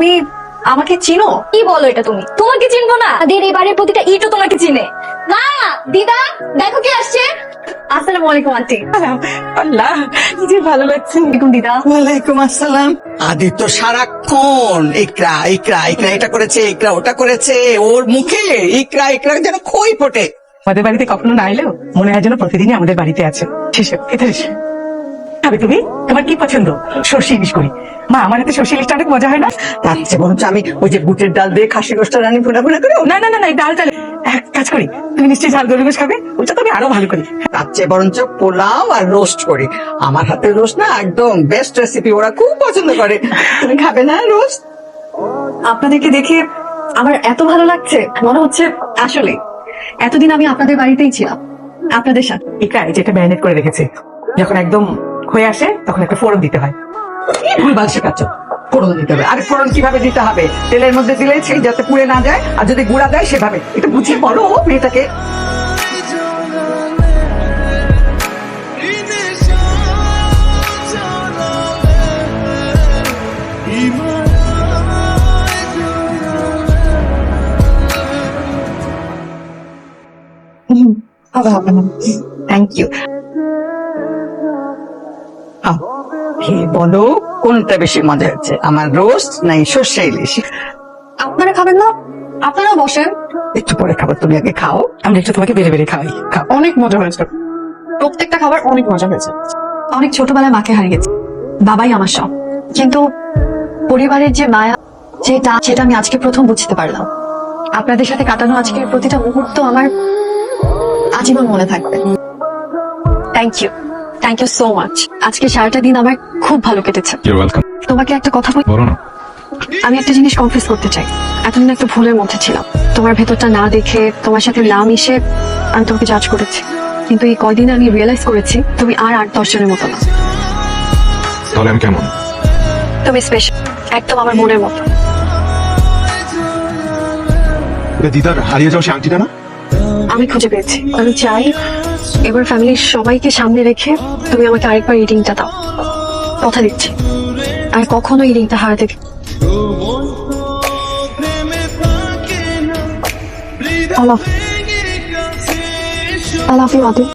তুমি আমাকে চিনো? কি বলো এটা তুমি? তোমাকে চিনবো না? আমাদের এই বাড়ির প্রতিটা ইটও তোমাকে চিনে। মা, দিদা, দেখো কে আসছে। আসসালামু আলাইকুম আন্টি। আল্লাহ কি যে ভালো লাগছে। আলাইকুম দিদা। ওয়ালাইকুম আসসালাম। আদিত্য সারাক্ষণ ইকরা ইকরা ইকরা এটা করেছে, ইকরা ওটা করেছে, ওর মুখে ইকরা ইকরা যেন খই ফোটে। আমাদের বাড়িতে কখনো না এলেও মনে হয় যেন প্রতিদিনই আমাদের বাড়িতে আছে। শেষে এটা খাবে তুমি? তোমার কি পছন্দ? সর্ষে ইলিশ করি। মা, আমার হাতে সর্ষে ইলিশটা অনেক মজা হয় না? তার চেয়ে বরঞ্চ আমি ওই যে বুটের ডাল দিয়ে খাসি গোষ্ঠটা রানি ভুনা ভুনা করে, না না না না, এই ডালটা এক কাজ করি, তুমি নিশ্চয়ই ঝাল গরু গোশ খাবে, ওটা তো আমি আরো ভালো করি। তার চেয়ে বরঞ্চ পোলাও আর রোস্ট করি। আমার হাতের রোস্ট না একদম বেস্ট রেসিপি, ওরা খুব পছন্দ করে। তুমি খাবে না রোস্ট? আপনাদেরকে দেখে আমার এত ভালো লাগছে, মনে হচ্ছে আসলে এতদিন আমি আপনাদের বাড়িতেই ছিলাম, আপনাদের সাথে। ইকরা এই যে এটা ম্যারিনেট করে রেখেছে, যখন একদম হয়ে আসে তখন একটা ফোড়ন দিতে হয়। ভুলভাল শেখাচ্ছ। ফোড়ন দিতে হবে। আরে ফোড়ন কিভাবে দিতে হবে? তেলের মধ্যে দিলে সেই যাতে পুড়ে না যায়, আর যদি গুঁড়া দেয় সেভাবে। একটু বুঝিয়ে বলো মেয়েটাকে। Thank you. বলো কোনটা বেশি মজা হচ্ছে, আমার রোস্ট নাই সর্ষে ইলিশ? আপনারা খাবেন না? আপনারাও বসেন। একটু পরে খাবার, তুমি আগে খাও। আমি একটু তোমাকে বেড়ে বেড়ে খাওয়াই। খাও। অনেক মজা হয়েছে, প্রত্যেকটা খাবার অনেক মজা হয়েছে। অনেক ছোটবেলায় মাকে হারিয়েছি, বাবাই আমার সব। কিন্তু পরিবারের যে মায়া, সেটা আমি আজকে প্রথম বুঝতে পারলাম। আপনাদের সাথে কাটানো আজকের প্রতিটা মুহূর্ত আমার আজীবন মনে থাকবে। Thank you so much. আজকে সারাটা দিন আমার খুব ভালো কেটেছে। You're welcome. তোমাকে একটা কথা বলি, বলো না। আমি একটা জিনিস কনফেস করতে চাই। এতদিন একটা ভুলের মধ্যে ছিলাম, তোমার ভেতরটা না দেখে, তোমার সাথে না মিশে আমি তোমাকে জাজ করেছি। কিন্তু এই কয়দিনে আমি রিয়েলাইজ করেছি তুমি আর 8-10 জনের মতো না। তাহলে আমি কেমন? তুমি স্পেশাল, একদম আমার মনের মতো। দিদার হারিয়ে যাও সে আংটিটা না? আমি খুঁজে পেয়েছি। আমি চাই এবার ফ্যামিলির সবাইকে সামনে রেখে তুমি আমাকে আরেকবার এই রিংটা দাও। কথা দিচ্ছি, আর কখনো এই রিংটা হারাতে দিই। I love you, Adi.